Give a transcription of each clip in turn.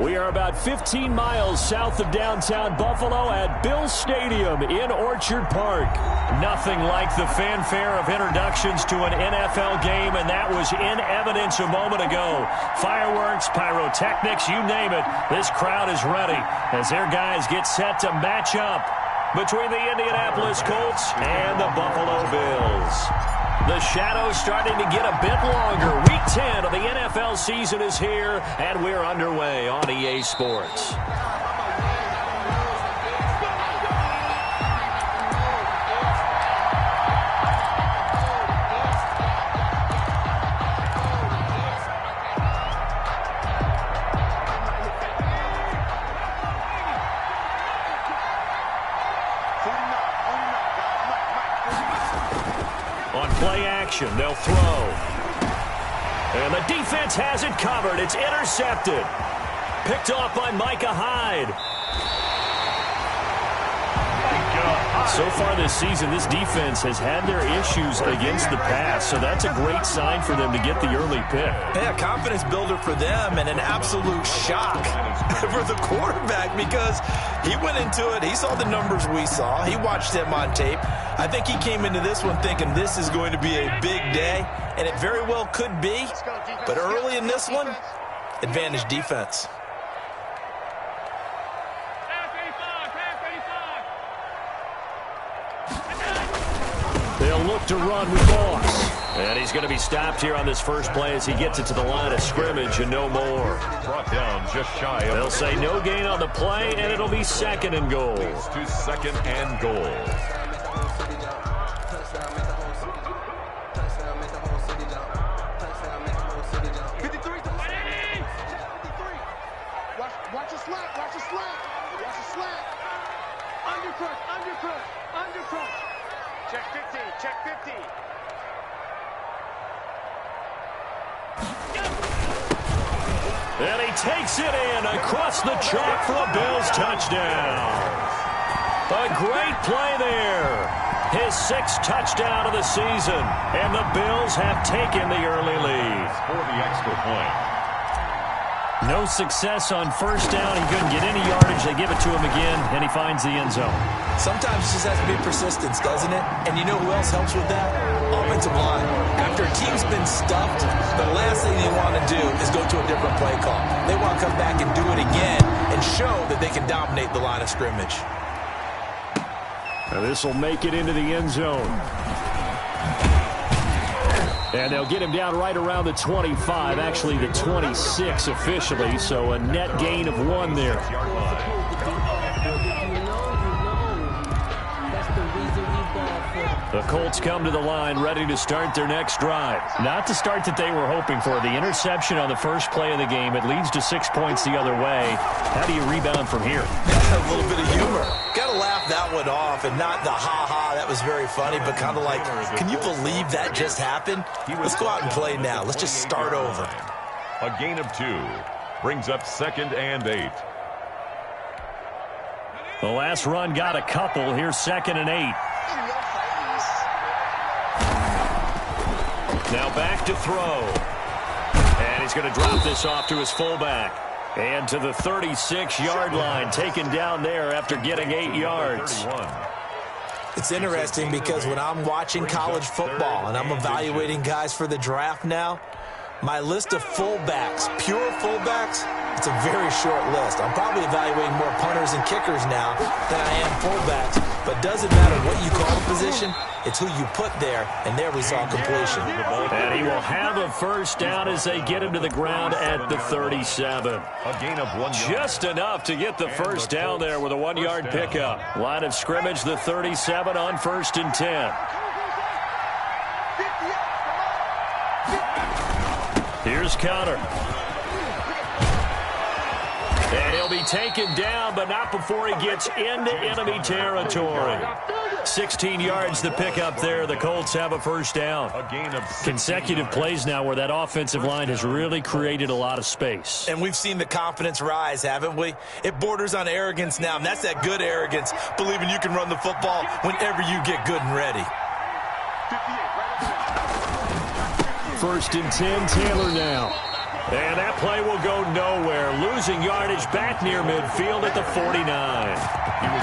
We are about 15 miles south of downtown Buffalo at Bills Stadium in Orchard Park. Nothing like the fanfare of introductions to an NFL game, and that was in evidence a moment ago. Fireworks, pyrotechnics, you name it. This crowd is ready as their guys get set to match up between the Indianapolis Colts and the Buffalo Bills. The shadow's starting to get a bit longer. Week 10 of the NFL season is here, and we're underway on EA Sports. Play action, they'll throw. And the defense has it covered. It's intercepted. Picked off by Micah Hyde. So far this season, this defense has had their issues against the pass, so that's a great sign for them to get the early pick. Yeah, confidence builder for them and an absolute shock for the quarterback because he went into it. He saw the numbers we saw. He watched them on tape. I think he came into this one thinking this is going to be a big day, and it very well could be. But early in this one, advantage defense. They'll look to run with Moss. And he's going to be stopped here on this first play as he gets it to the line of scrimmage and no more. Brought down just shy of. They'll say no gain on the play, and it'll be second and goal. To second and goal. Watch a slant, watch a slant, watch a slant. Undercrush, undercrush, undercrush. Check 15, check 15. And he takes it in across the chalk for a Bills touchdown. A great play there. His sixth touchdown of the season. And the Bills have taken the early lead. For the extra point. No success on first down. He couldn't get any yardage. They give it to him again, and he finds the end zone. Sometimes it just has to be persistence, doesn't it? And you know who else helps with that? Offensive line. After a team's been stuffed, the last thing they want to do is go to a different play call. They want to come back and do it again and show that they can dominate the line of scrimmage. Now this will make it into the end zone. And they'll get him down right around the 25, actually the 26 officially, so a net gain of 1 there. The Colts come to the line ready to start their next drive. Not the start that they were hoping for. The interception on the first play of the game. It leads to 6 points the other way. How do you rebound from here? A little bit of humor. Got to laugh that one off and not the ha-ha, that was very funny, but kind of like, can you believe that just happened? Let's go out and play now. Let's just start over. A gain of 2 brings up 2nd and 8. The last run got a couple. Here's 2nd and 8. Now back to throw. And he's going to drop this off to his fullback. And to the 36-yard line, taken down there after getting 8 yards. It's interesting because when I'm watching college football and I'm evaluating guys for the draft now, my list of fullbacks, pure fullbacks, it's a very short list. I'm probably evaluating more punters and kickers now than I am fullbacks. But doesn't matter what you call the position, it's who you put there, and there we saw completion. And he will have a first down as they get him to the ground at the 37. A gain of 1 yard. Just enough to get the first down there with a 1-yard pickup. Line of scrimmage, the 37 on 1st and 10. Here's Connor. And he'll be taken down, but not before he gets into enemy territory. 16 yards to pick up there. The Colts have a first down. A gain of consecutive plays now where that offensive line has really created a lot of space. And we've seen the confidence rise, haven't we? It borders on arrogance now, and that's that good arrogance, believing you can run the football whenever you get good and ready. 1st and 10, Taylor now. And that play will go nowhere, losing yardage back near midfield at the 49.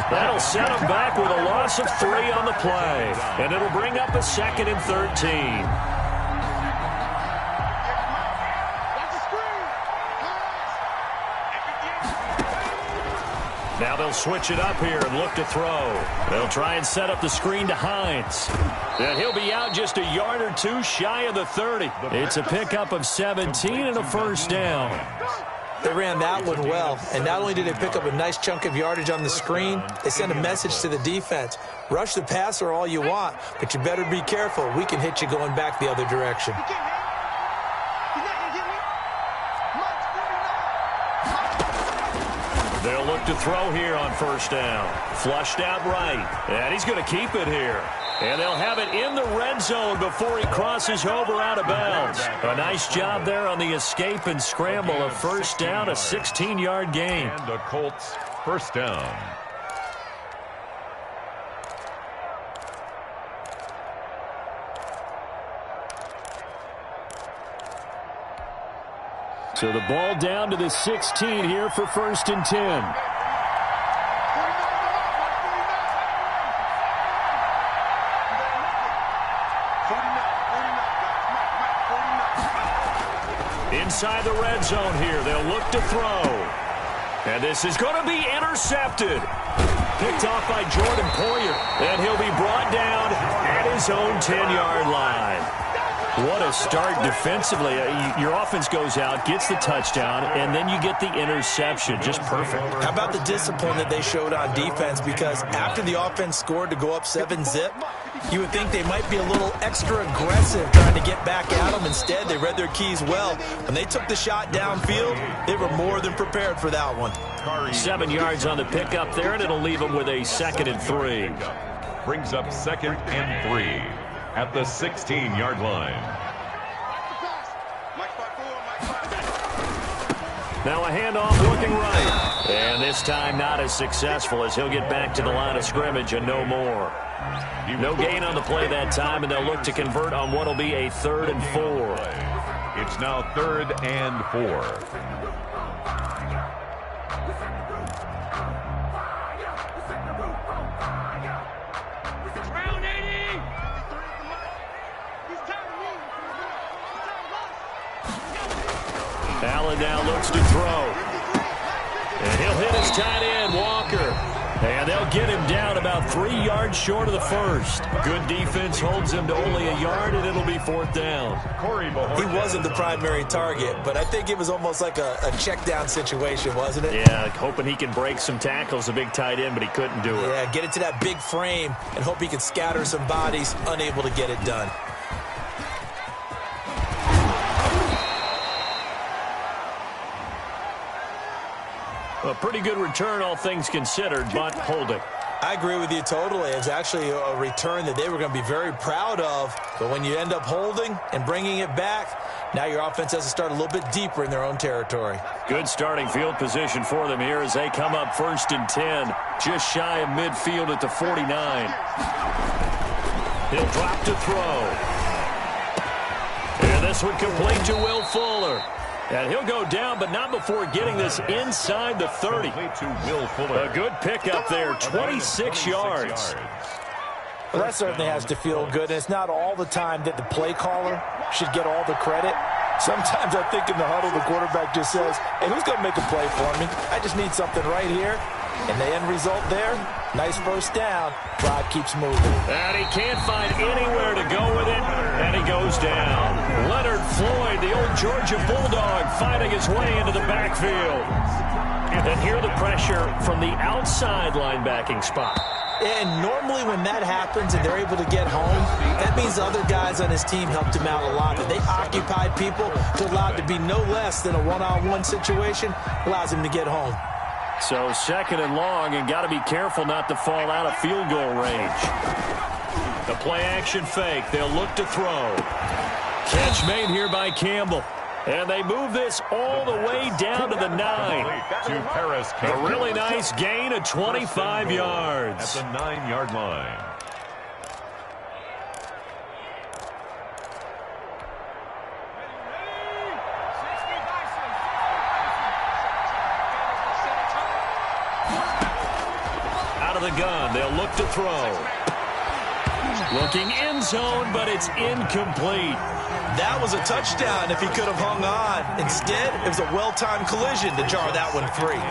That'll set him back with a loss of 3 on the play, and it'll bring up a 2nd and 13. Now they'll switch it up here and look to throw. They'll try and set up the screen to Hines. And he'll be out just a yard or 2 shy of the 30. It's a pickup of 17 and a first down. They ran that one well, and not only did they pick up a nice chunk of yardage on the screen, they sent a message to the defense. Rush the passer all you want, but you better be careful. We can hit you going back the other direction. They'll look to throw here on first down. Flushed out right. And he's going to keep it here. And they'll have it in the red zone before he crosses over out of bounds. A nice job there on the escape and scramble. A first down, a 16-yard gain. And the Colts first down. So the ball down to the 16 here for 1st and 10. Inside the red zone here, they'll look to throw. And this is going to be intercepted. Picked off by Jordan Poyer. And he'll be brought down at his own 10-yard line. What a start defensively. Your offense goes out, gets the touchdown, and then you get the interception. Just perfect. How about the discipline that they showed on defense? Because after the offense scored to go up 7-zip, you would think they might be a little extra aggressive trying to get back at them. Instead, they read their keys well. When they took the shot downfield, they were more than prepared for that one. 7 yards on the pickup there, and it'll leave them with a 2nd and 3. Brings up 2nd and 3 at the 16-yard line. Now a handoff looking right. And this time not as successful as he'll get back to the line of scrimmage and no more. No gain on the play that time, and they'll look to convert on what will be a 3rd and 4. It's now 3rd and 4. Allen now looks to throw. And he'll hit his tight end, Walker. And they'll get him down about 3 yards short of the first. Good defense holds him to only a yard, and it'll be 4th down. He wasn't the primary target, but I think it was almost like a check down situation, wasn't it? Yeah, hoping he can break some tackles, a big tight end, but he couldn't do it. Yeah, get it to that big frame and hope he can scatter some bodies, unable to get it done. A pretty good return, all things considered, but holding. I agree with you totally. It's actually a return that they were going to be very proud of. But when you end up holding and bringing it back, now your offense has to start a little bit deeper in their own territory. Good starting field position for them here as they come up 1st and 10, just shy of midfield at the 49. He'll drop to throw. And this one complete to Will Fuller. And he'll go down, but not before getting this inside the 30. A good pickup there, 26 yards. Well, that certainly has to feel good. And it's not all the time that the play caller should get all the credit. Sometimes I think in the huddle, the quarterback just says, hey, who's going to make a play for me? I just need something right here. And the end result there, nice first down. Drive keeps moving. And he can't find anywhere to go with it, and he goes down. Leonard Floyd, the old Georgia Bulldog, finding his way into the backfield. And here the pressure from the outside linebacking spot. And normally when that happens and they're able to get home, that means other guys on his team helped him out a lot. That they occupied people to allow it to be no less than a one-on-one situation, allows him to get home. So 2nd and long, and got to be careful not to fall out of field goal range. The play action fake. They'll look to throw. Catch made here by Campbell. And they move this all the way down to the 9. A really nice gain of 25 yards. At the 9-yard line. out of the gun. They'll look to throw. Looking end zone, but it's incomplete. That was a touchdown if he could have hung on. Instead, it was a well-timed collision to jar that one free.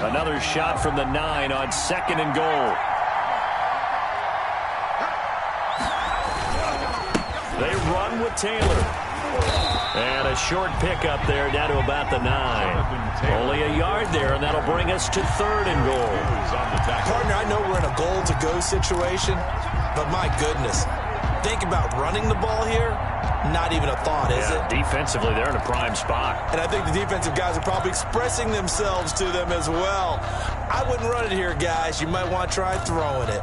Another shot from the 9 on 2nd and goal. They run with Taylor. And a short pickup there down to about the 9. Only a yard there, and that'll bring us to 3rd and goal. Partner, I know we're in a goal-to-go situation, but my goodness, think about running the ball here. Not even a thought, is it? Defensively, they're in a prime spot. And I think the defensive guys are probably expressing themselves to them as well. I wouldn't run it here, guys. You might want to try throwing it.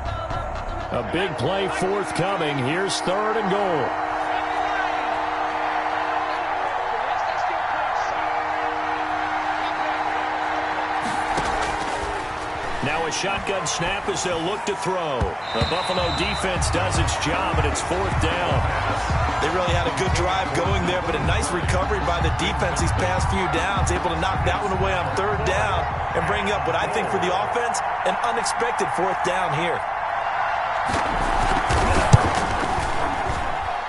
A big play forthcoming. Here's 3rd and goal. Now a shotgun snap as they'll look to throw. The Buffalo defense does its job, and it's 4th down. They really had a good drive going there, but a nice recovery by the defense these past few downs, able to knock that one away on 3rd down and bring up what I think for the offense, an unexpected 4th down here.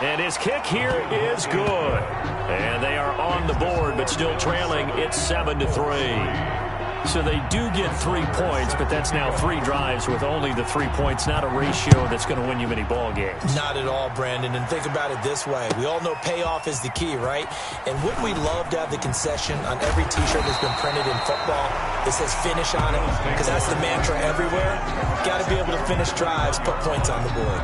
And his kick here is good. And they are on the board, but still trailing. It's 7-3. So they do get 3 points, but that's now 3 drives with only the 3 points, not a ratio that's going to win you many ball games. Not at all, Brandon. And think about it this way. We all know payoff is the key, right? And wouldn't we love to have the concession on every T-shirt that's been printed in football that says finish on it? Because that's the mantra everywhere. Got to be able to finish drives, put points on the board.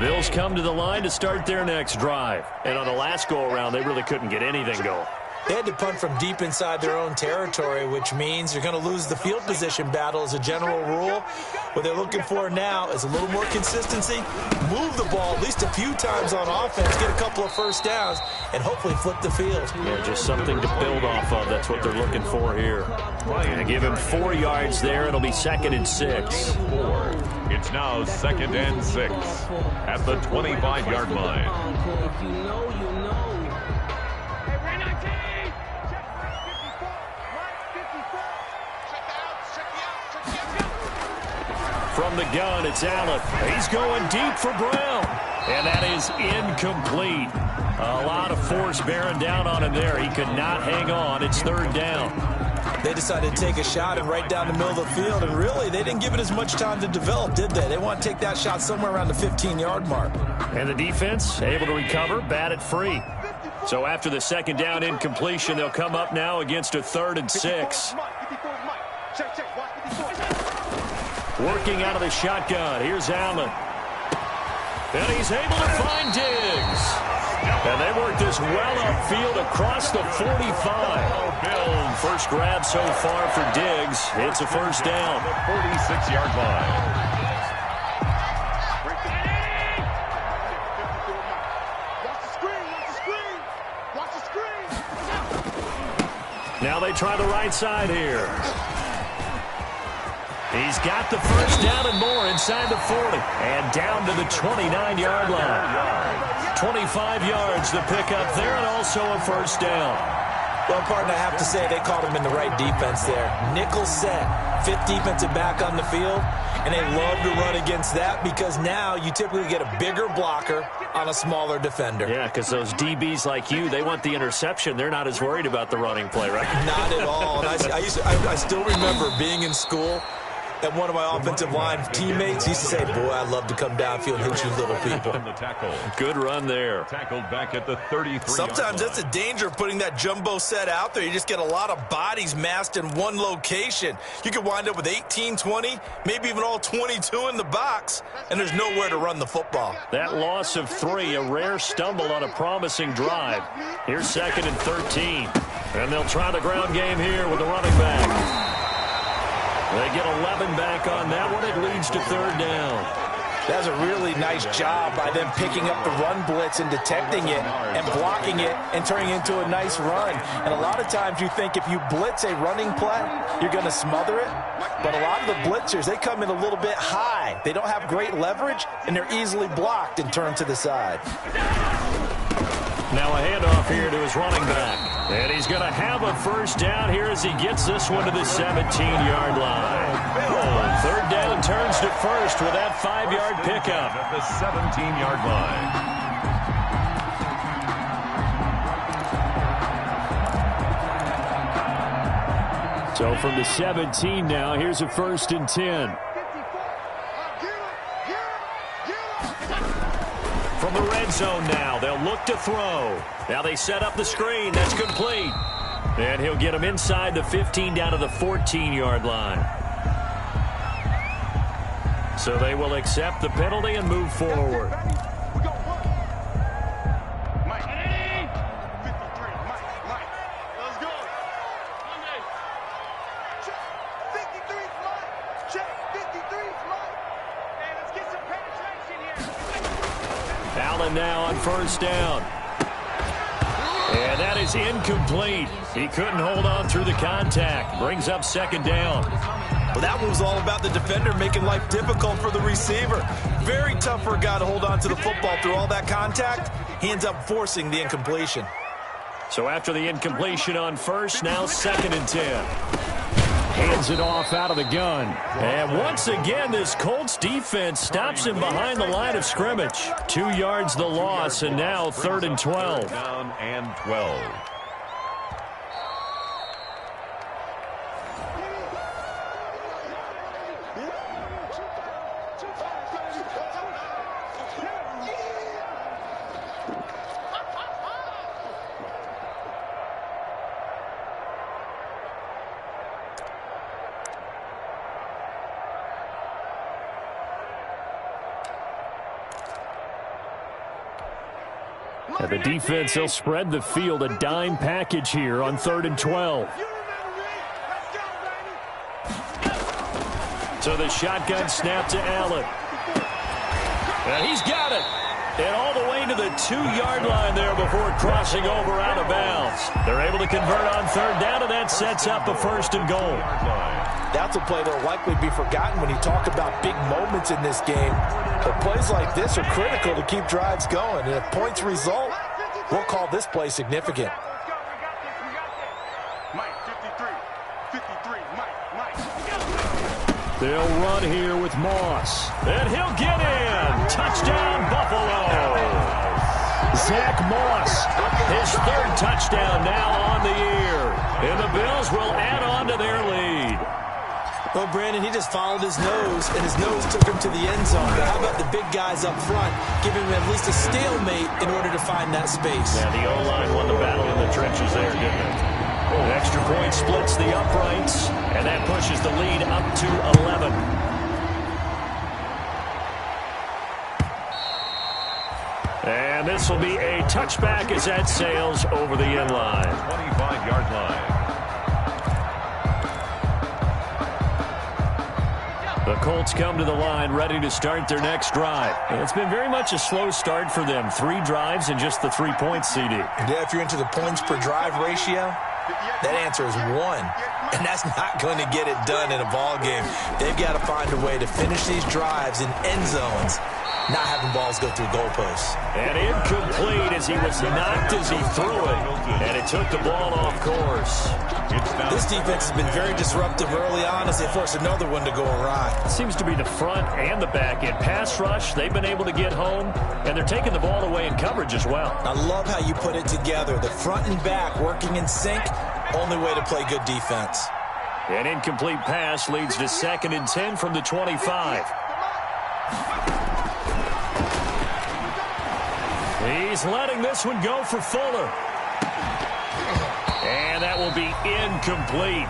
Bills come to the line to start their next drive. And on the last go-around, they really couldn't get anything going. They had to punt from deep inside their own territory, which means you're going to lose the field position battle as a general rule. What they're looking for now is a little more consistency, move the ball at least a few times on offense, get a couple of first downs, and hopefully flip the field. Yeah, just something to build off of. That's what they're looking for here. Going to give him 4 yards there. It'll be 2nd and 6. It's now 2nd and 6 at the 25-yard line. From the gun, it's Allen. He's going deep for Brown. And that is incomplete. A lot of force bearing down on him there. He could not hang on. It's 3rd down. They decided to take a shot and right down the middle of the field. And really, they didn't give it as much time to develop, did they? They want to take that shot somewhere around the 15-yard mark. And the defense able to recover, bat it free. So after the 2nd down incompletion, they'll come up now against a 3rd and 6. Working out of the shotgun. Here's Allen. And he's able to find Diggs. And they work this well upfield across the 45. First grab so far for Diggs. It's a 1st down. 46-yard line. Now they try the right side here. He's got the 1st down and more inside the 40. And down to the 29-yard line. 25 yards the pickup there, and also a 1st down. Well, partner, I have to say they caught him in the right defense there. Nickel set, 5th defensive back on the field, and they love to run against that because now you typically get a bigger blocker on a smaller defender. Yeah, because those DBs like you, they want the interception. They're not as worried about the running play, right? Not at all. And I still remember being in school, and one of my offensive line teammates used to say, boy, I'd love to come downfield and hit you little people. Good run there. Tackled back at the 33. Sometimes that's the danger of putting that jumbo set out there. You just get a lot of bodies massed in one location. You could wind up with 18, 20, maybe even all 22 in the box, and there's nowhere to run the football. That loss of 3, a rare stumble on a promising drive. Here's 2nd and 13. And they'll try the ground game here with the running back. They get 11 back on that one. It leads to 3rd down. That's a really nice job by them picking up the run blitz and detecting it and blocking it and turning it into a nice run. And a lot of times you think if you blitz a running play, you're going to smother it. But a lot of the blitzers, they come in a little bit high. They don't have great leverage, and they're easily blocked and turned to the side. Now a handoff here to his running back. And he's going to have a first down here as he gets this one to the 17-yard line. Third down turns to first with that 5-yard pickup. At the 17-yard line. So from the 17 now, here's a 1st and 10. From the red zone now, they'll look to throw. Now they set up the screen. That's complete. And he'll get him inside the 15 down to the 14-yard line. So they will accept the penalty and move forward. Allen now on first down. And that is incomplete. He couldn't hold on through the contact. Brings up 2nd down. Well, that one was all about the defender making life difficult for the receiver. Very tough for a guy to hold on to the football through all that contact. He ends up forcing the incompletion. So after the incompletion on first, now 2nd and 10. Hands it off out of the gun. And once again, this Colts defense stops him behind the line of scrimmage. 2 yards the loss, and now 3rd and 12. Down and 12. And the defense, they'll spread the field, a dime package here on 3rd and 12. So the shotgun snap to Allen. And he's got it. And all the way to the 2-yard line there before crossing over out of bounds. They're able to convert on 3rd down, and that sets up a 1st and goal. That's a play that will likely be forgotten when you talk about big moments in this game. But plays like this are critical to keep drives going. And if points result, we'll call this play significant. They'll run here with Moss. And he'll get in. Touchdown, Buffalo. Zach Moss, his 3rd touchdown now on the year. And the Bills will add on to their lead. Well, Brandon, he just followed his nose, and his nose took him to the end zone. But how about the big guys up front, giving him at least a stalemate in order to find that space? Yeah, the O-line won the battle in the trenches there, didn't it? An extra point splits the uprights, and that pushes the lead up to 11. And this will be a touchback as that sails over the end line. 25-yard line. The Colts come to the line ready to start their next drive. And it's been very much a slow start for them. 3 drives and just the 3 points, CD. Yeah, if you're into the points per drive ratio, that answer is 1. And that's not going to get it done in a ball game. They've got to find a way to finish these drives in end zones, not having balls go through goalposts. And incomplete as he was knocked as he threw it. And it took the ball off course. This defense has been very disruptive early on as they force another one to go awry. It seems to be the front and the back end. Pass rush, they've been able to get home, and they're taking the ball away in coverage as well. I love how you put it together. The front and back working in sync, only way to play good defense. An incomplete pass leads to 2nd and 10 from the 25. He's letting this one go for Fuller. And that will be incomplete.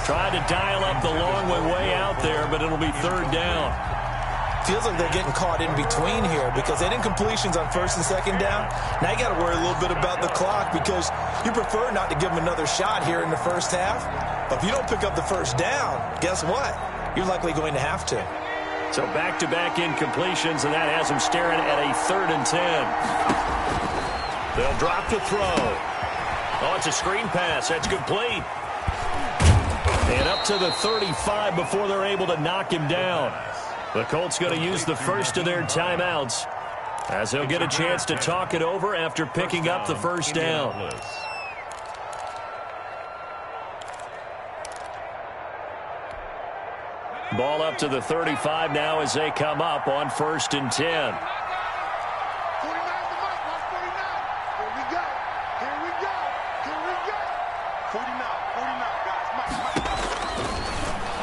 Tried to dial up the long way out there, but it'll be 3rd down. Feels like they're getting caught in between here because they had incompletions on 1st and 2nd down. Now you got to worry a little bit about the clock because you prefer not to give them another shot here in the first half. But if you don't pick up the 1st down, guess what? You're likely going to have to. So back-to-back incompletions, and that has them staring at a 3rd and 10. They'll drop to throw. Oh, it's a screen pass. That's complete. And up to the 35 before they're able to knock him down. The Colts going to use the first of their timeouts as they'll get a chance to talk it over after picking up the first down. Ball up to the 35 now as they come up on 1st and 10.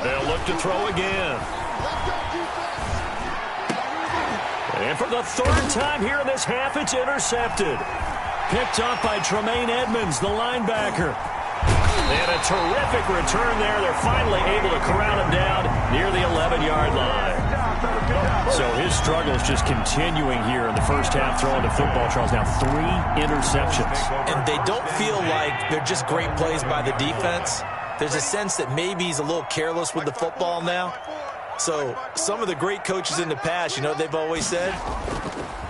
They'll look to throw again. And for the 3rd time here in this half, it's intercepted. Picked up by Tremaine Edmonds, the linebacker. And a terrific return there. They're finally able to corral him down near the 11-yard line. So his struggle is just continuing here in the first half, throwing the football. Charles, now 3 interceptions. And they don't feel like they're just great plays by the defense. There's a sense that maybe he's a little careless with the football now. So some of the great coaches in the past, you know, they've always said,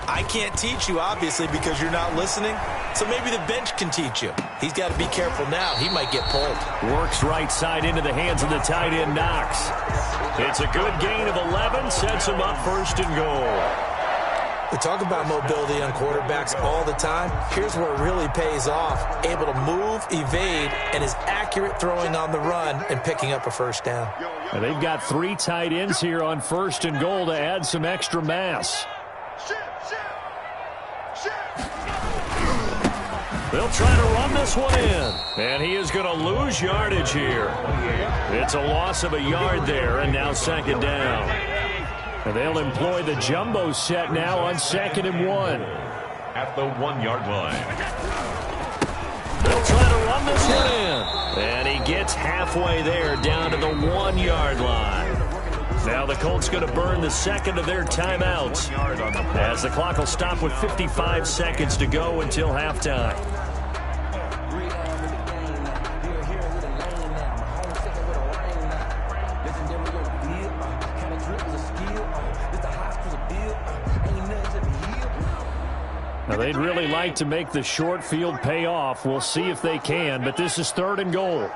I can't teach you, obviously, because you're not listening. So maybe the bench can teach you. He's got to be careful now. He might get pulled. Works right side into the hands of the tight end, Knox. It's a good gain of 11. Sets him up 1st and goal. We talk about mobility on quarterbacks all the time. Here's where it really pays off. Able to move, evade, and is accurate throwing on the run and picking up a first down. And they've got 3 tight ends here on 1st and goal to add some extra mass. They'll try to run this one in. And he is going to lose yardage here. It's a loss of a yard there, and now 2nd down. And they'll employ the jumbo set now on 2nd and 1. At the 1-yard line. They'll try to run this one in. And he gets halfway there down to the 1-yard line. Now the Colts going to burn the 2nd of their timeouts as the clock will stop with 55 seconds to go until halftime. Now they'd really like to make the short field pay off. We'll see if they can, but this is 3rd and goal.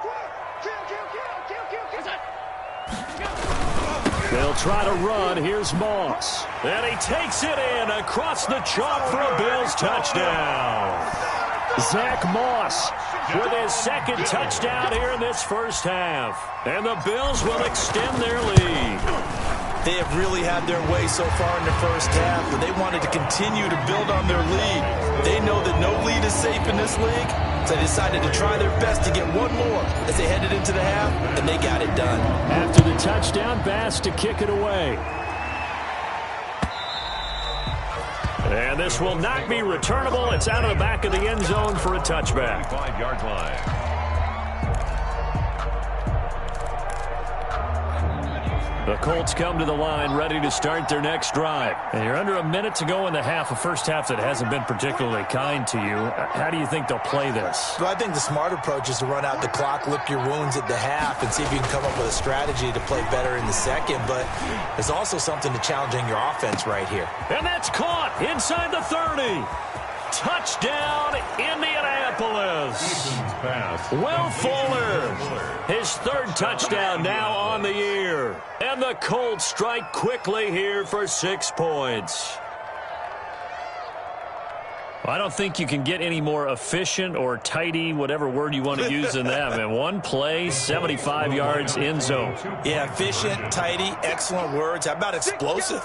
They'll try to run. Here's Moss. And he takes it in across the chalk for a Bills touchdown. Zach Moss with his 2nd touchdown here in this first half. And the Bills will extend their lead. They have really had their way so far in the first half, but they wanted to continue to build on their lead. They know that no lead is safe in this league, so they decided to try their best to get one more as they headed into the half, and they got it done. After the touchdown, Bass to kick it away. And this will not be returnable. It's out of the back of the end zone for a touchback. 5-yard line. The Colts come to the line ready to start their next drive. And you're under a minute to go in the half, a first half that hasn't been particularly kind to you. How do you think they'll play this? Well, I think the smart approach is to run out the clock, lick your wounds at the half, and see if you can come up with a strategy to play better in the second. But there's also something to challenging your offense right here. And that's caught inside the 30. Touchdown, Indianapolis. Will Fuller, his 3rd touchdown now on the year. And the Colts strike quickly here for 6 points. I don't think you can get any more efficient or tidy, whatever word you want to use in that. Man, 1 play, 75 yards, end zone. Yeah, efficient, tidy, excellent words. How about explosive?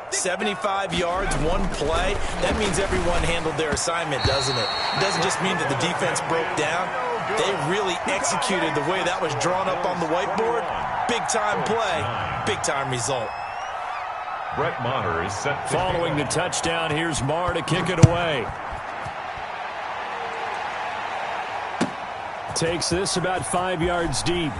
75 yards, 1 play. That means everyone handled their assignment, doesn't it? It doesn't just mean that the defense broke down. They really executed the way that was drawn up on the whiteboard. Big-time play, big-time result. Brett Maher is set. Following the touchdown, here's Maher to kick it away. Takes this about 5 yards deep.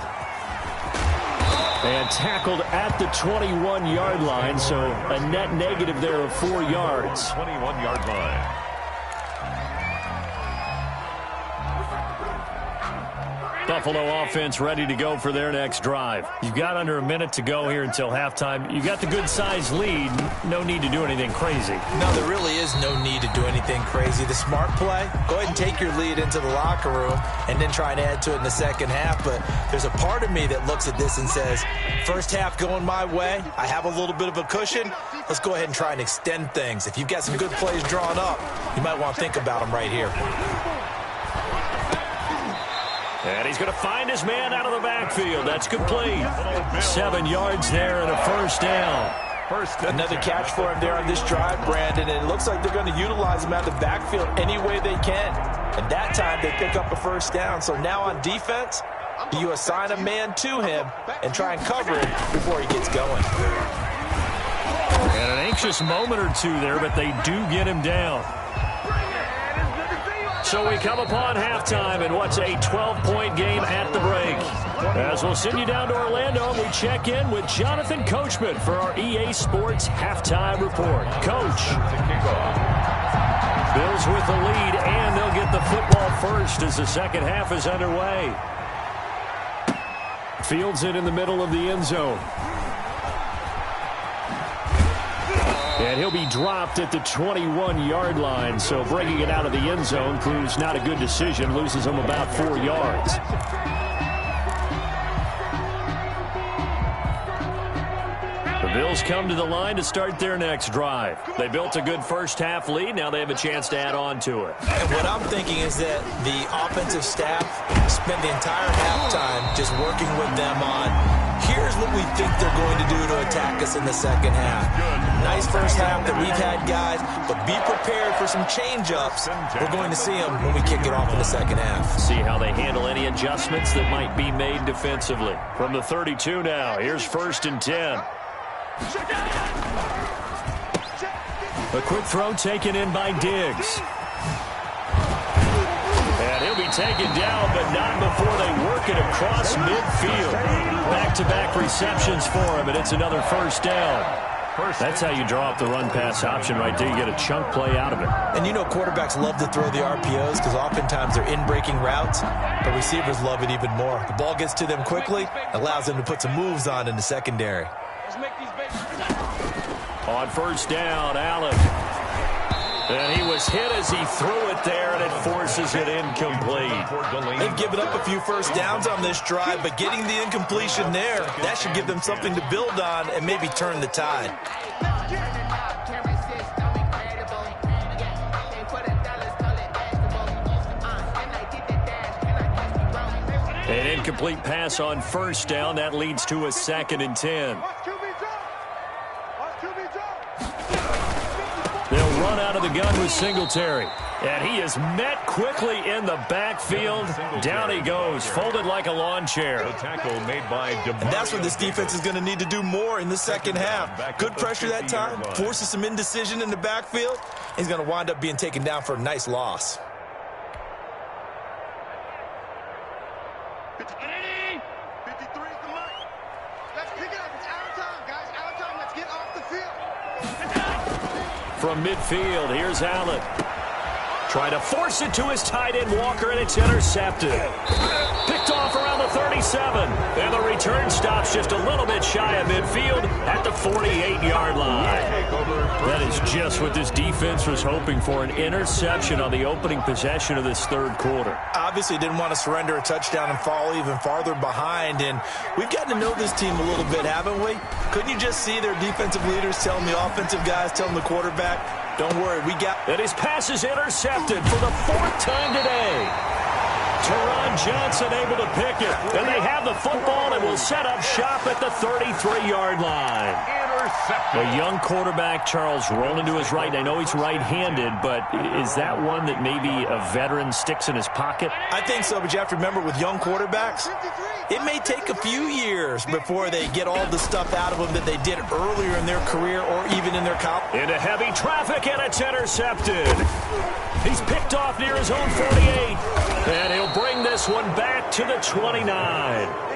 And tackled at the 21-yard line, so a net negative there of 4 yards. 21-yard line. Buffalo offense ready to go for their next drive. You've got under a minute to go here until halftime. You've got the good-sized lead. No need to do anything crazy. No, there really is no need to do anything crazy. The smart play, go ahead and take your lead into the locker room and then try and add to it in the second half. But there's a part of me that looks at this and says, first half going my way, I have a little bit of a cushion. Let's go ahead and try and extend things. If you've got some good plays drawn up, you might want to think about them right here. And he's going to find his man out of the backfield. That's complete. 7 yards there and a first down. Another catch for him there on this drive, Brandon, and it looks like they're going to utilize him out of the backfield any way they can. And that time they pick up a first down. So now on defense, you assign a man to him and try and cover him before he gets going. And an anxious moment or two there, but they do get him down. So we come upon halftime in what's a 12-point game at the break. As we'll send you down to Orlando, and we check in with Jonathan Coachman for our EA Sports Halftime Report. Coach. Bills with the lead, and they'll get the football first as the second half is underway. Fields it in the middle of the end zone. And he'll be dropped at the 21-yard line, so bringing it out of the end zone proves not a good decision, loses him about 4 yards. The Bills come to the line to start their next drive. They built a good first-half lead. Now they have a chance to add on to it. And what I'm thinking is that the offensive staff spent the entire halftime just working with them on, here's what we think they're going to do to attack us in the second half. Nice first half that we've had, guys, but be prepared for some change-ups. We're going to see them when we kick it off in the second half. See how they handle any adjustments that might be made defensively. From the 32 now, here's 1st and 10. A quick throw taken in by Diggs. And he'll be taken down, but not before they work it across midfield. Back-to-back receptions for him, and it's another first down. That's how you draw up the run-pass option right there. You get a chunk play out of it. And you know quarterbacks love to throw the RPOs because oftentimes they're in-breaking routes, but receivers love it even more. The ball gets to them quickly, allows them to put some moves on in the secondary. On first down, Allen. And he was hit as he threw it there, and it forces it incomplete. They've given up a few first downs on this drive, but getting the incompletion there, that should give them something to build on and maybe turn the tide. An incomplete pass on first down. That leads to a 2nd and 10. They'll run out of the gun with Singletary. And he is met quickly in the backfield. Down he goes, folded like a lawn chair. And that's what this defense is going to need to do more in the second half. Good pressure that time, forces some indecision in the backfield. He's going to wind up being taken down for a nice loss. From midfield, here's Allen. Trying to force it to his tight end, Walker, and it's intercepted. Picked off around the 37. And the return stops just a little bit shy of midfield at the 48-yard line. That is just what this defense was hoping for, an interception on the opening possession of this third quarter. Obviously didn't want to surrender a touchdown and fall even farther behind. And we've gotten to know this team a little bit, haven't we? Couldn't you just see their defensive leaders telling the offensive guys, telling the quarterback, don't worry, we got... And his pass is intercepted for the 4th time today. Teron Johnson able to pick it. And they have the football and will set up shop at the 33-yard line. A young quarterback, Charles, rolling to his right. I know he's right-handed, but is that one that maybe a veteran sticks in his pocket? I think so, but you have to remember with young quarterbacks, it may take a few years before they get all the stuff out of them that they did earlier in their career or even in their college. Into heavy traffic, and it's intercepted. He's picked off near his own 48. And he'll bring this this one back to the 29.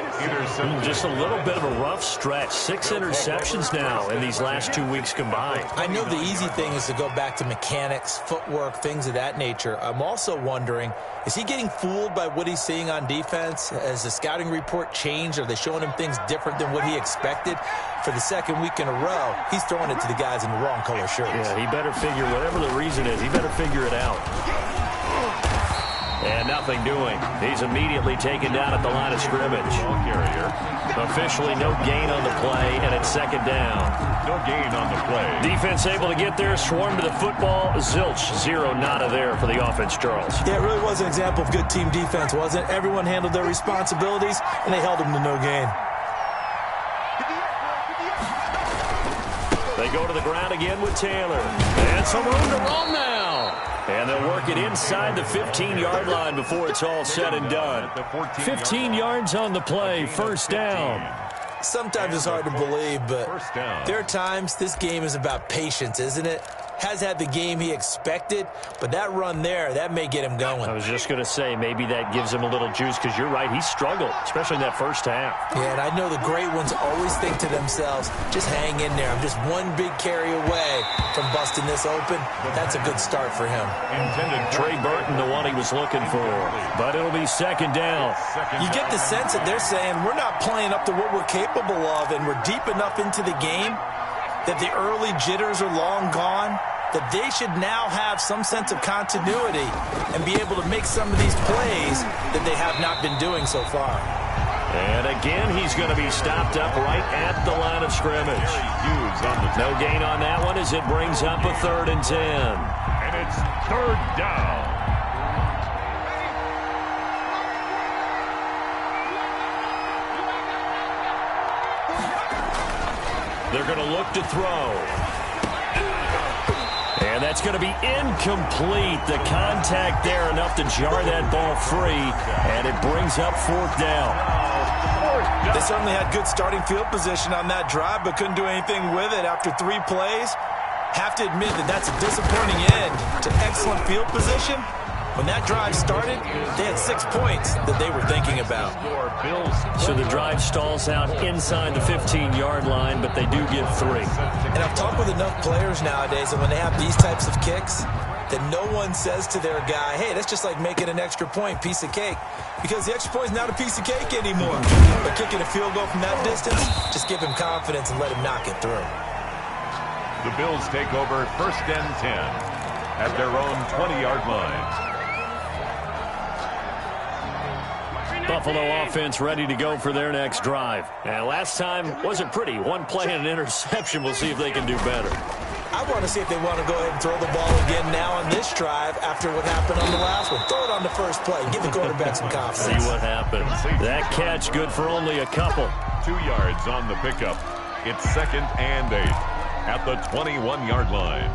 Just a little bit of a rough stretch. 6 interceptions now in these last 2 weeks combined. I know the easy thing is to go back to mechanics, footwork, things of that nature. I'm also wondering, is he getting fooled by what he's seeing on defense? Has the scouting report changed? Are they showing him things different than what he expected? For the second week in a row, he's throwing it to the guys in the wrong color shirts. Yeah, he better figure, whatever the reason is, he better figure it out. And nothing doing. He's immediately taken down at the line of scrimmage. Ball carrier. Officially no gain on the play, and it's second down. No gain on the play. Defense able to get there, swarm to the football. Zilch, 0 nada there for the offense, Charles. Yeah, it really was an example of good team defense, wasn't it? Everyone handled their responsibilities, and they held them to no gain. They go to the ground again with Taylor. And some room to roam now. And they'll work it inside the 15-yard line before it's all said and done. 15 yards on the play, first down. Sometimes it's hard to believe, but there are times this game is about patience, isn't it? Has had the game he expected, but that run there, that may get him going. I was just going to say, maybe that gives him a little juice, because you're right, he struggled, especially in that first half. Yeah, and I know the great ones always think to themselves, just hang in there. I'm just one big carry away from busting this open. That's a good start for him. Trey Burton, the one he was looking for, but it'll be second down. You get the sense that they're saying, we're not playing up to what we're capable of, and we're deep enough into the game that the early jitters are long gone, that they should now have some sense of continuity and be able to make some of these plays that they have not been doing so far. And again, he's going to be stopped up right at the line of scrimmage. No gain on that one as it brings up a 3rd and 10. And it's 3rd down. They're going to look to throw. And that's going to be incomplete. The contact there enough to jar that ball free, and it brings up 4th down. They certainly had good starting field position on that drive, but couldn't do anything with it after 3 plays. Have to admit that that's a disappointing end to excellent field position. When that drive started, they had 6 points that they were thinking about. So the drive stalls out inside the 15-yard line, but they do get 3. And I've talked with enough players nowadays that when they have these types of kicks, that no one says to their guy, hey, that's just like making an extra point, piece of cake. Because the extra point is not a piece of cake anymore. But kicking a field goal from that distance, just give him confidence and let him knock it through. The Bills take over 1st and 10 at their own 20-yard line. Buffalo offense ready to go for their next drive. And last time wasn't pretty. 1 play and an interception. We'll see if they can do better. I want to see if they want to go ahead and throw the ball again now on this drive after what happened on the last one. Throw it on the first play. Give the quarterback some confidence. See what happens. That catch good for only a couple. 2 yards on the pickup. It's 2nd and 8 at the 21-yard line.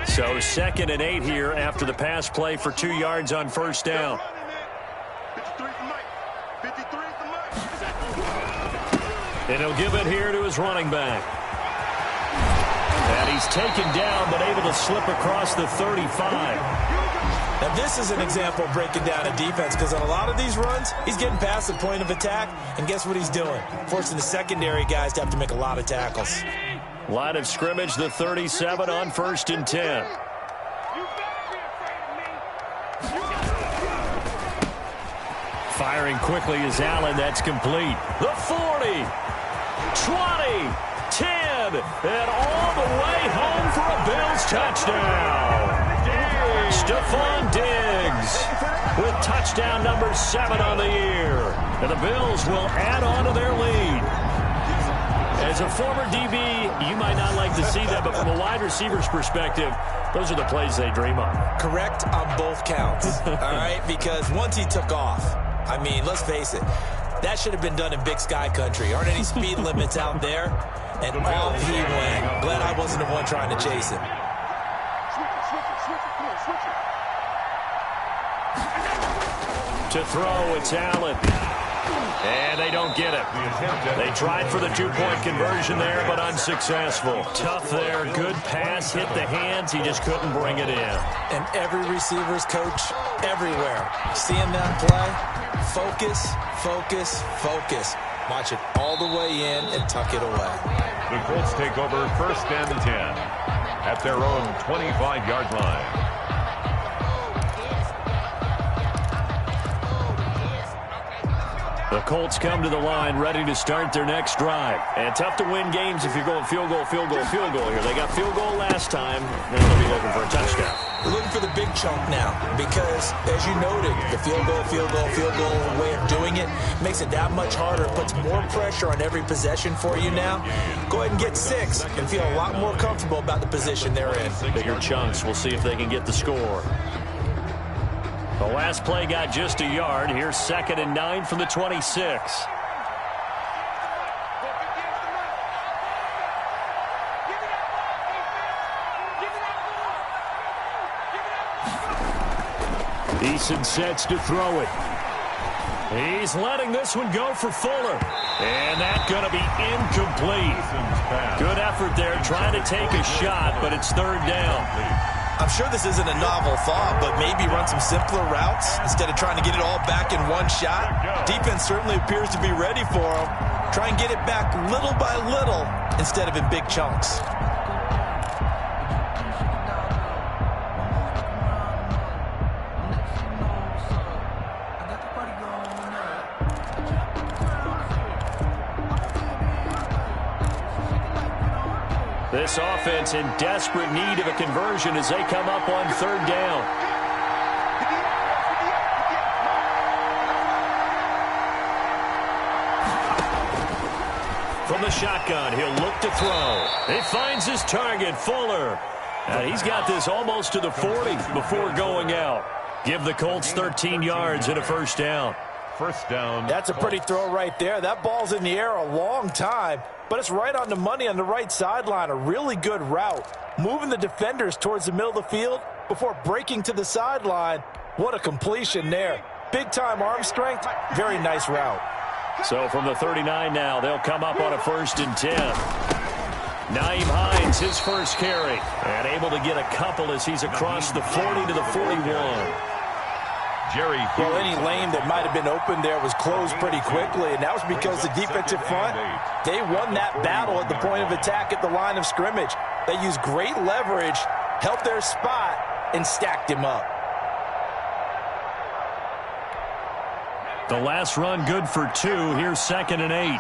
So 2nd and 8 here after the pass play for 2 yards on 1st down. And he'll give it here to his running back. And he's taken down but able to slip across the 35. Now this is an example of breaking down a defense, because on a lot of these runs, he's getting past the point of attack, and guess what he's doing? Forcing the secondary guys to have to make a lot of tackles. Line of scrimmage, the 37 on 1st and 10. Firing quickly is Allen. That's complete. The 40, 20, 10, and all the way home for a Bills touchdown. Stephon Diggs with touchdown number 7 on the year. And the Bills will add on to their lead. As a former DB, you might not like to see that, but from a wide receiver's perspective, those are the plays they dream of. Correct on both counts, all right? Because once he took off, I mean, let's face it, that should have been done in Big Sky country. Aren't any speed limits out there? And off he went. Glad I wasn't the one trying to chase him. To throw, it's Allen. And they don't get it. They tried for the two-point conversion there, but unsuccessful. Tough there. Good pass. Hit the hands. He just couldn't bring it in. And every receiver's coach everywhere. Seeing that play, focus, focus, focus. Watch it all the way in and tuck it away. The Colts take over 1st and 10 at their own 25-yard line. The Colts come to the line ready to start their next drive. And tough to win games if you're going field goal, field goal, field goal here. They got field goal last time. Now they'll be looking for a touchdown. We're looking for the big chunk now because, as you noted, the field goal way of doing it makes it that much harder. It puts more pressure on every possession for you now. Go ahead and get 6 and feel a lot more comfortable about the position they're in. Bigger chunks. We'll see if they can get the score. The last play got just a yard. Here's 2nd and 9 from the 26. Eason sets to throw it. He's letting this one go for Fuller. And that's going to be incomplete. Good effort there trying to take a shot, but it's 3rd down. I'm sure this isn't a novel thought, but maybe run some simpler routes instead of trying to get it all back in one shot. Defense certainly appears to be ready for him. Try and get it back little by little instead of in big chunks. This offense in desperate need of a conversion as they come up on 3rd down. From the shotgun, he'll look to throw. He finds his target, Fuller. And he's got this almost to the 40 before going out. Give the Colts 13 yards and a 1st down. 1st down. That's a pretty throw right there. That ball's in the air a long time, but it's right on the money on the right sideline. A really good route. Moving the defenders towards the middle of the field before breaking to the sideline. What a completion there. Big-time arm strength. Very nice route. So from the 39 now, they'll come up on a 1st and 10. Nyheim Hines, his first carry. And able to get a couple as he's across the 40 to the 41. Well, any lane that might have been open there was closed pretty quickly, and that was because the defensive front, they won that battle at the point of attack at the line of scrimmage. They used great leverage, held their spot, and stacked him up. The last run good for 2. Here's 2nd and 8.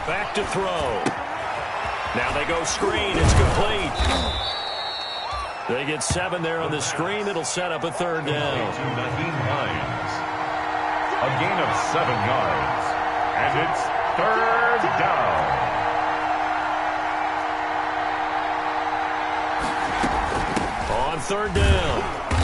Back to throw. Now they go screen. It's complete. They get 7 there on the screen. It'll set up a 3rd down. A gain of 7 yards. And it's 3rd down. On 3rd down,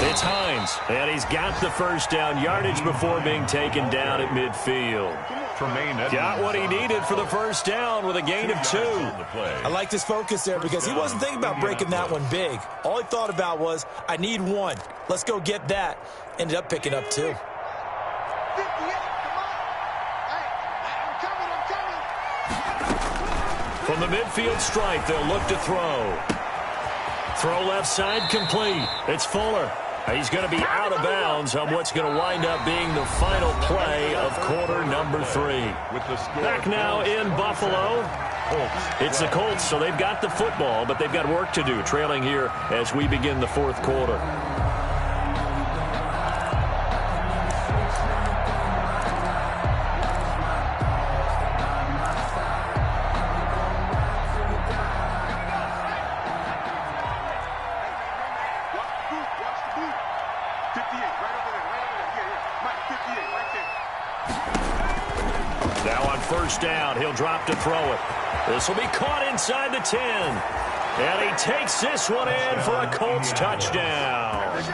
it's Hines. And he's got the 1st down yardage before being taken down at midfield. Got what he needed for the 1st down with a gain of 2. I liked his focus there because he wasn't thinking about breaking that one big. All he thought about was, I need 1. Let's go get that. Ended up picking up 2. From the midfield stripe, they'll look to throw. Throw left side complete. It's Fuller. He's going to be out of bounds on what's going to wind up being the final play of quarter number 3. Back now in Buffalo. It's the Colts, so they've got the football, but they've got work to do, trailing here as we begin the 4th quarter. Now on 1st down, he'll drop to throw it. This will be caught inside the 10. And he takes this one in for a Colts touchdown.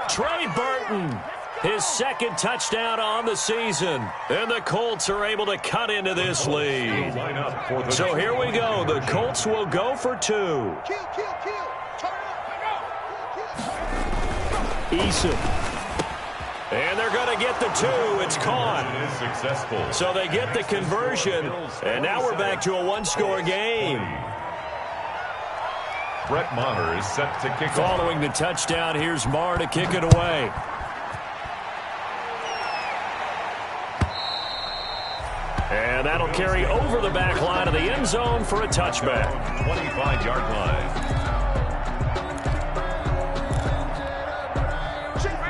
Trey Burton, his 2nd touchdown on the season. And the Colts are able to cut into this lead. So here we go. The Colts will go for 2. Eason. And they're going to get the 2. It's caught. It is successful. So they get the conversion, and now we're back to a one-score game. Brett Maher is set to kick off. Following the touchdown, here's Maher to kick it away. And that'll carry over the back line of the end zone for a touchback. 25-yard line.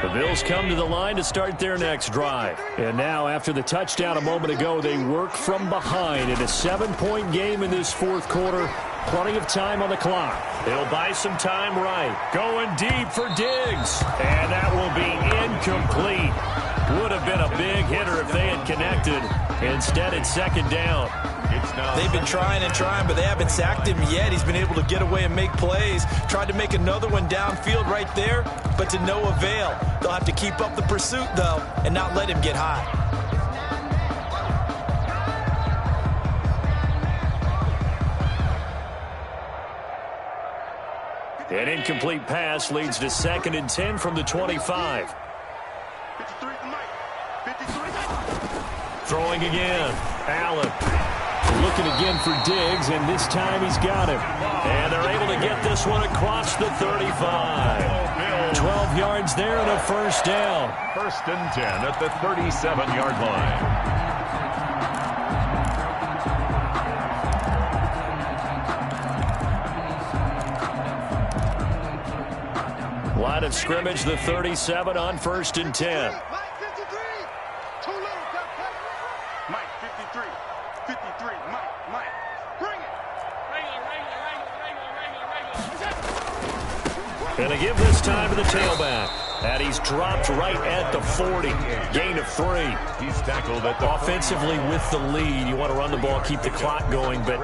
The Bills come to the line to start their next drive. And now, after the touchdown a moment ago, they work from behind in a 7-point game in this fourth quarter. Plenty of time on the clock. They'll buy some time right. Going deep for Diggs. And that will be incomplete. Would have been a big hitter if they had connected. Instead, it's second down. They've been trying and trying, but they haven't sacked him yet. He's been able to get away and make plays. Tried to make another one downfield right there, but to no avail. They'll have to keep up the pursuit, though, and not let him get hot. An incomplete pass leads to 2nd and 10 from the 25. 53 to Mike. 53. Throwing again. Allen looking again for Diggs, and this time he's got him. And they're able to get this one across the 35. 12 yards there and a first down. 1st and 10 at the 37-yard line. Line of scrimmage, the 37 on 1st and 10. Mike 53. Too low. Mike 53. 53. Mike. Bring it. And they give this time to the tailback. And he's dropped right at the 40. Gain of 3. He's tackled at the Offensively with the lead, you want to run the ball, keep the clock going, but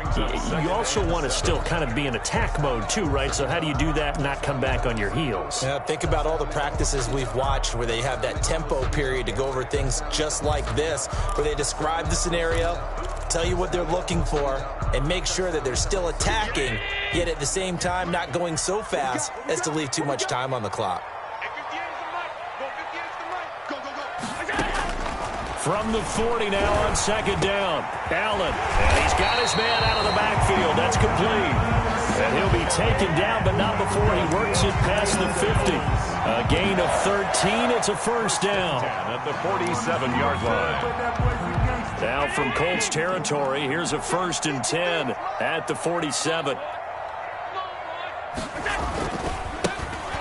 you also want to still kind of be in attack mode too, right? So how do you do that and not come back on your heels? Yeah, think about all the practices we've watched where they have that tempo period to go over things just like this, where they describe the scenario, tell you what they're looking for, and make sure that they're still attacking, yet at the same time not going so fast as to leave too much time on the clock. From the 40 now on 2nd down. Allen, and he's got his man out of the backfield. That's complete. And he'll be taken down, but not before he works it past the 50. A gain of 13. It's a first down. at the 47-yard line. Now from Colts territory, here's a 1st and 10 at the 47.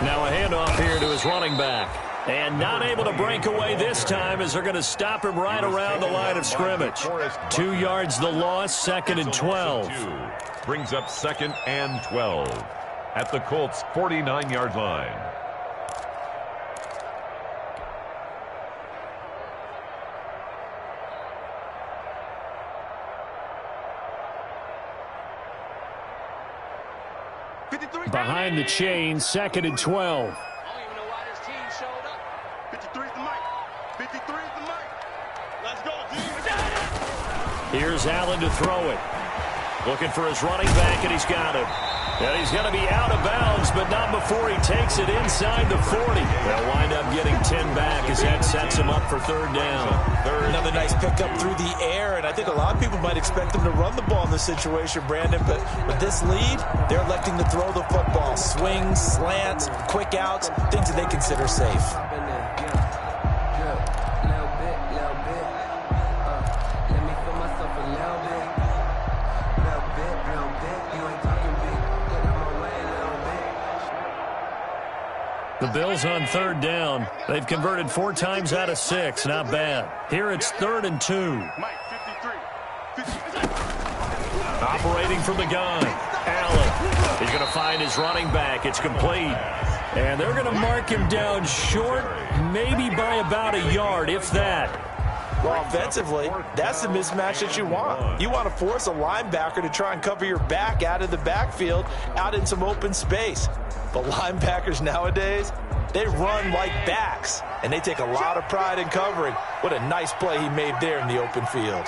Now a handoff here to his running back. And not able to break away this time as they're going to stop him right around the line of scrimmage. 2 yards the loss, 2nd and 12. Brings up 2nd and 12 at the Colts' 49-yard line. Behind the chain, 2nd and 12. 53's the mic. 53's the mic. Let's go, D. Here's Allen to throw it. Looking for his running back, and he's got him. And he's going to be out of bounds, but not before he takes it inside the 40. They'll wind up getting 10 back as that sets him up for 3rd down. Another nice pickup through the air, and I think a lot of people might expect them to run the ball in this situation, Brandon, but with this lead, they're electing to throw the football. Swings, slants, quick outs, things that they consider safe. The Bills on 3rd down. They've converted 4 times out of 6. Not bad. Here it's 3rd and 2. Mike, 53. Operating from the gun. Allen. He's going to find his running back. It's complete. And they're going to mark him down short, maybe by about a yard, if that. Well, offensively, that's the mismatch that you want. You want to force a linebacker to try and cover your back out of the backfield, out in some open space. But linebackers nowadays, they run like backs, and they take a lot of pride in covering. What a nice play he made there in the open field.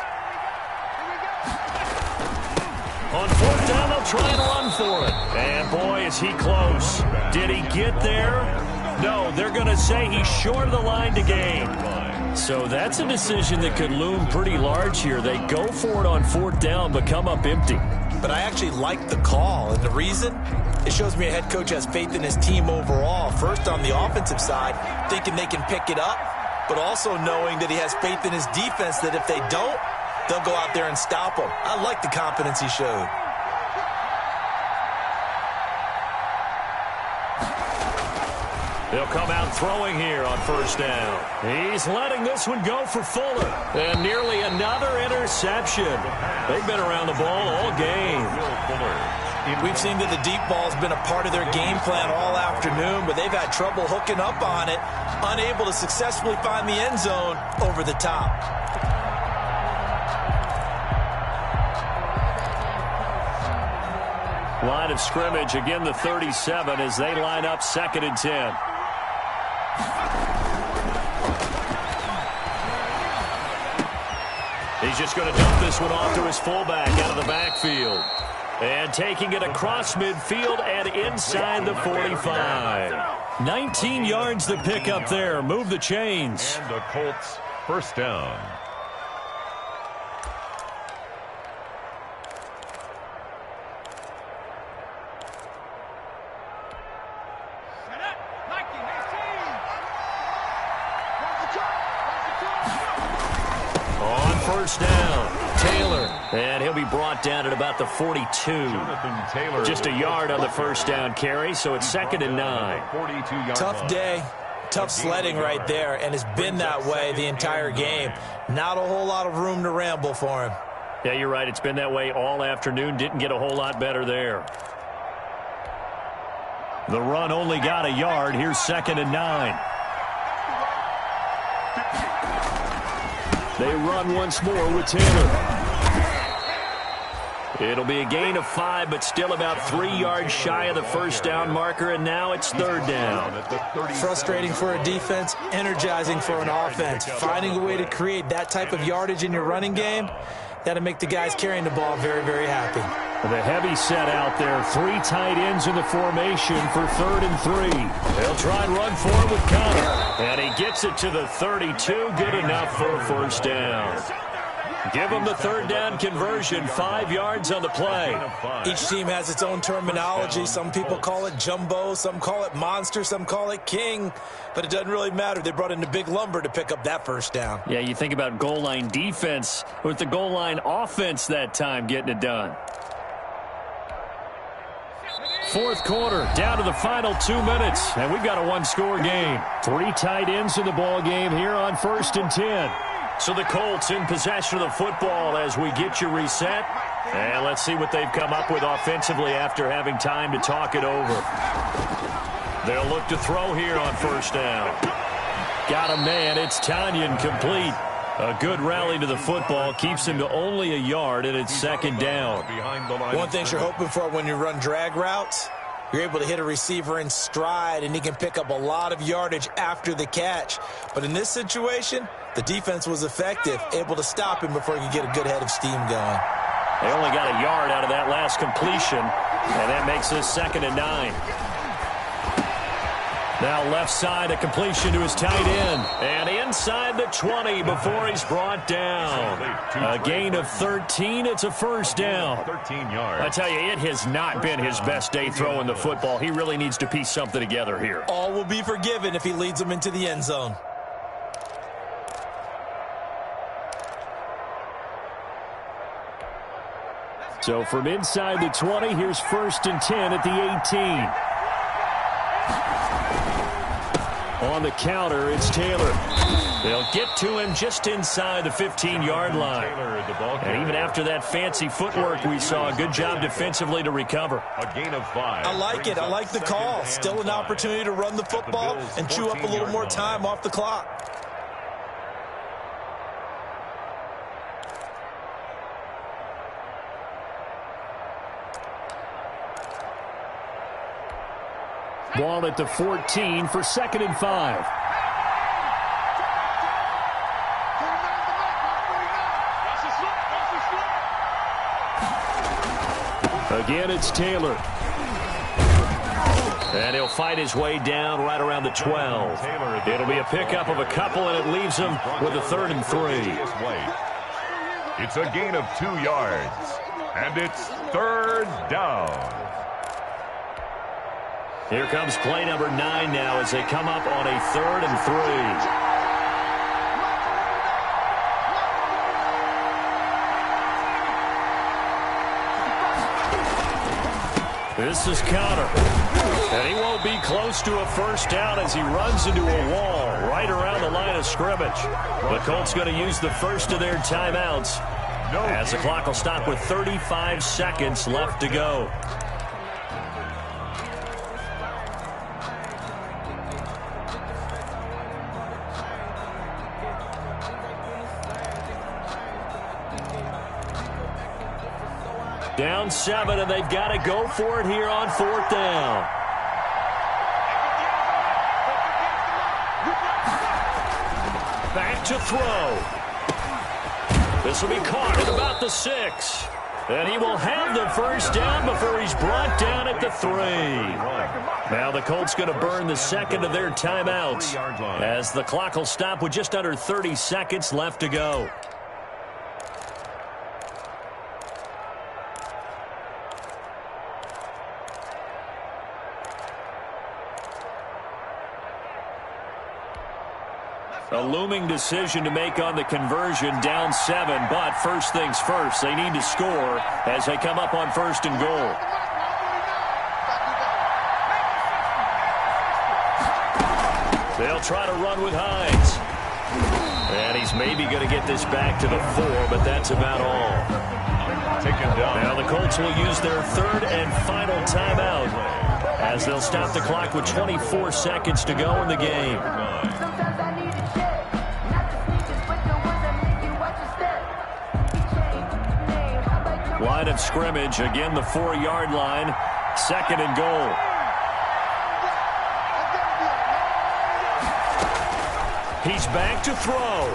On 4th down, they'll try and run for it. And boy, is he close. Did he get there? No, they're going to say he's short of the line to gain. So that's a decision that could loom pretty large here. They go for it on 4th down, but come up empty. But I actually like the call, and the reason? It shows me a head coach has faith in his team overall. First, on the offensive side, thinking they can pick it up, but also knowing that he has faith in his defense that if they don't, they'll go out there and stop them. I like the confidence he showed. They'll come out throwing here on 1st down. He's letting this one go for Fuller. And nearly another interception. They've been around the ball all game. We've seen that the deep ball's been a part of their game plan all afternoon, but they've had trouble hooking up on it, unable to successfully find the end zone over the top. Line of scrimmage, again the 37 as they line up 2nd and 10. He's just going to dump this one off to his fullback out of the backfield. And taking it across midfield and inside the 45. 19 yards to pick up there. Move the chains. And the Colts 1st down. On 1st down, Taylor. And he'll be brought down at about the 42. Just a yard on the 1st down carry, so it's 2nd and 9. Tough day, tough sledding right there, and it's been that way the entire game. Not a whole lot of room to ramble for him. Yeah, you're right. It's been that way all afternoon. Didn't get a whole lot better there. The run only got a yard. Here's 2nd and 9. They run once more with Taylor. It'll be a gain of 5, but still about 3 yards shy of the 1st down marker, and now it's 3rd down. Frustrating for a defense, energizing for an offense. Finding a way to create that type of yardage in your running game, that'll make the guys carrying the ball very, very happy. The heavy set out there. 3 tight ends in the formation for 3rd and 3. They'll try and run for it with Connor. And he gets it to the 32. Good enough for a 1st down. Give them the 3rd down conversion. 5 yards on the play. Each team has its own terminology. Some people call it jumbo. Some call it monster. Some call it king. But it doesn't really matter. They brought in the big lumber to pick up that 1st down. Yeah, you think about goal line defense with the goal line offense that time getting it done. 4th quarter, down to the final 2 minutes, and we've got a 1-score game. 3 tight ends in the ball game here on 1st and 10. So the Colts in possession of the football as we get you reset. And let's see what they've come up with offensively after having time to talk it over. They'll look to throw here on 1st down. Got a man. It's Tanyan complete. A good rally to the football keeps him to only a yard, and it's 2nd down. One thing you're hoping for when you run drag routes, you're able to hit a receiver in stride, and he can pick up a lot of yardage after the catch. But in this situation, the defense was effective, able to stop him before he could get a good head of steam going. They only got a yard out of that last completion, and that makes this 2nd and 9. Now left side, a completion to his tight end. And inside the 20 before he's brought down. A gain of 13. It's a 1st down. 13 yards. I tell you, it has not been his best day throwing the football. He really needs to piece something together here. All will be forgiven if he leads them into the end zone. So from inside the 20, here's 1st and 10 at the 18. On the counter, it's Taylor. They'll get to him just inside the 15-yard line. And even after that fancy footwork we saw, a good job defensively to recover. A gain of 5. I like it. I like the call. Still an opportunity to run the football and chew up a little more time off the clock. Ball at the 14 for 2nd and 5. Again, it's Taylor. And he'll fight his way down right around the 12. It'll be a pickup of a couple, and it leaves him with a 3rd and 3. It's a gain of 2 yards, and it's 3rd down. Here comes play number 9 now as they come up on a 3rd and 3. This is Connor. And he won't be close to a first down as he runs into a wall right around the line of scrimmage. The Colts going to use the first of their timeouts as the clock will stop with 35 seconds left to go. Down 7, and they've got to go for it here on 4th down. Back to throw. This will be caught at about the 6. And he will have the first down before he's brought down at the 3. Now the Colts going to burn the 2nd of their timeouts as the clock will stop with just under 30 seconds left to go. A looming decision to make on the conversion, down 7, but first things first, they need to score as they come up on 1st and goal. They'll try to run with Hines. And he's maybe going to get this back to the 4, but that's about all. Taken down. Now the Colts will use their 3rd and final timeout as they'll stop the clock with 24 seconds to go in the game. Line of scrimmage, again the 4-yard line, 2nd and goal. He's back to throw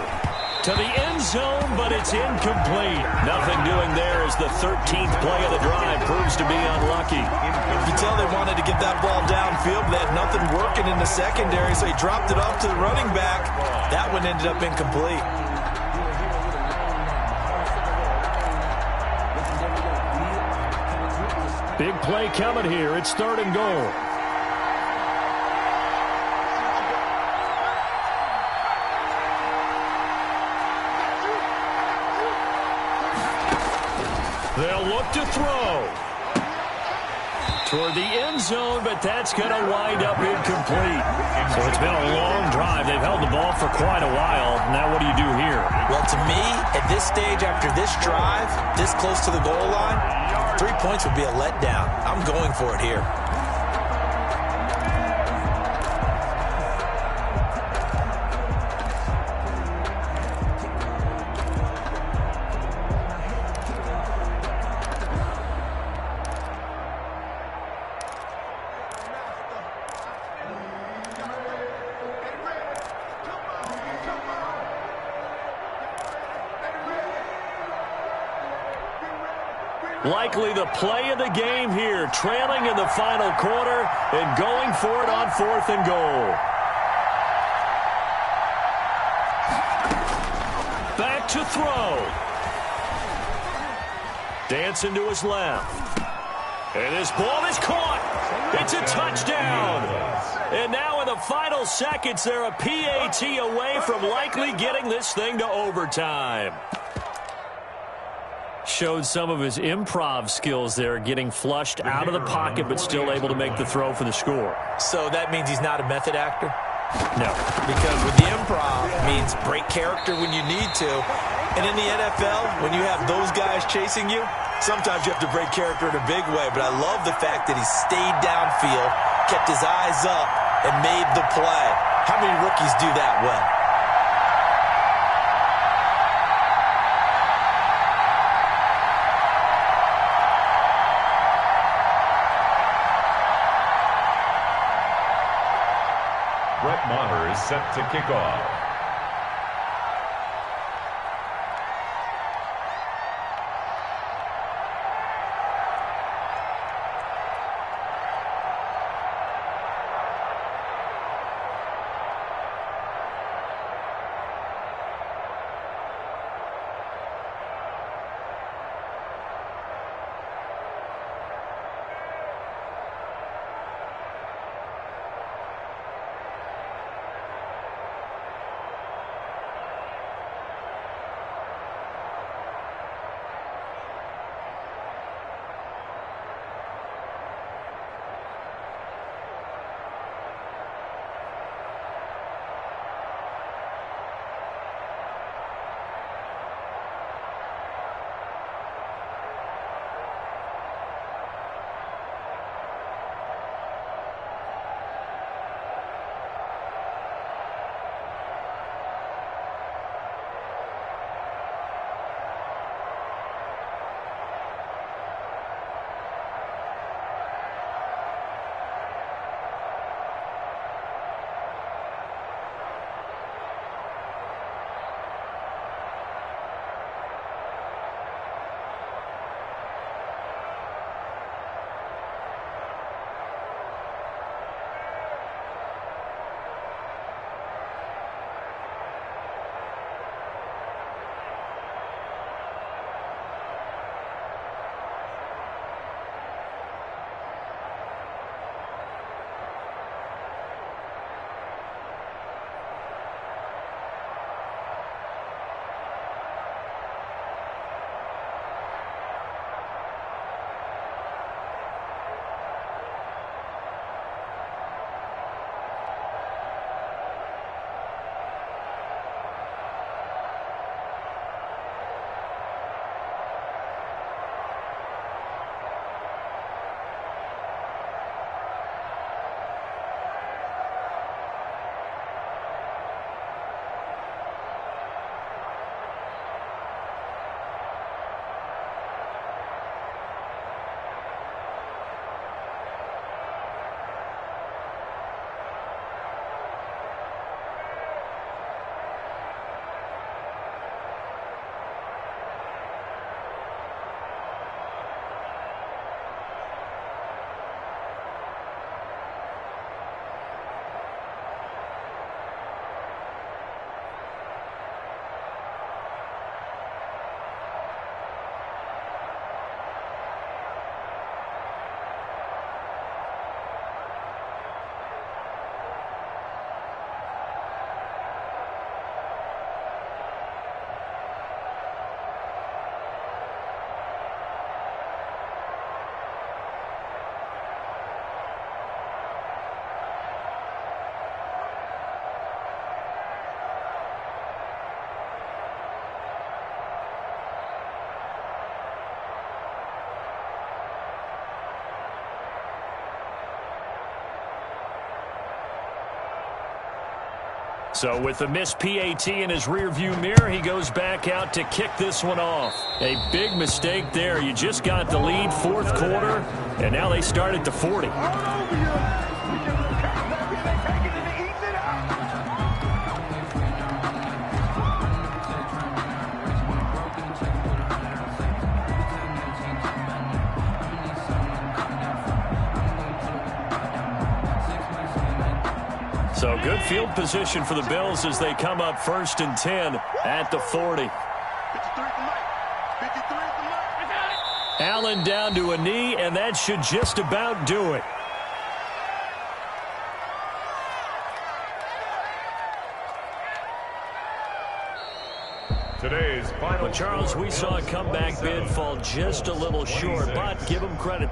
to the end zone, but it's incomplete. Nothing doing there as the 13th play of the drive proves to be unlucky. You can tell they wanted to get that ball downfield, but they had nothing working in the secondary, so he dropped it off to the running back. That one ended up incomplete. Big play coming here. It's 3rd and goal. They'll look to throw toward the end zone, but that's going to wind up incomplete. So it's been a long drive. They've held the ball for quite a while. Now what do you do here? Well, to me, at this stage after this drive, this close to the goal line, 3 points would be a letdown. I'm going for it here. Likely the play of the game here, trailing in the final quarter and going for it on 4th and goal. Back to throw. Dancing to his left. And this ball is caught. It's a touchdown. And now in the final seconds, they're a PAT away from likely getting this thing to overtime. Showed some of his improv skills there, getting flushed out of the pocket but still able to make the throw for the score. So that means he's not a method actor? No. Because with the improv, it means break character when you need to. And in the NFL, when you have those guys chasing you, sometimes you have to break character in a big way. But I love the fact that he stayed downfield, kept his eyes up, and made the play. How many rookies do that well? Brett Maher is set to kick off. So with the missed PAT in his rearview mirror, he goes back out to kick this one off. A big mistake there. You just got the lead, fourth quarter, and now they start at the 40. So good field position for the Bills as they come up 1st and 10 at the 40. Allen down to a knee, and that should just about do it. Today's final. But Charles, we saw a comeback bid fall just a little short, but give him credit.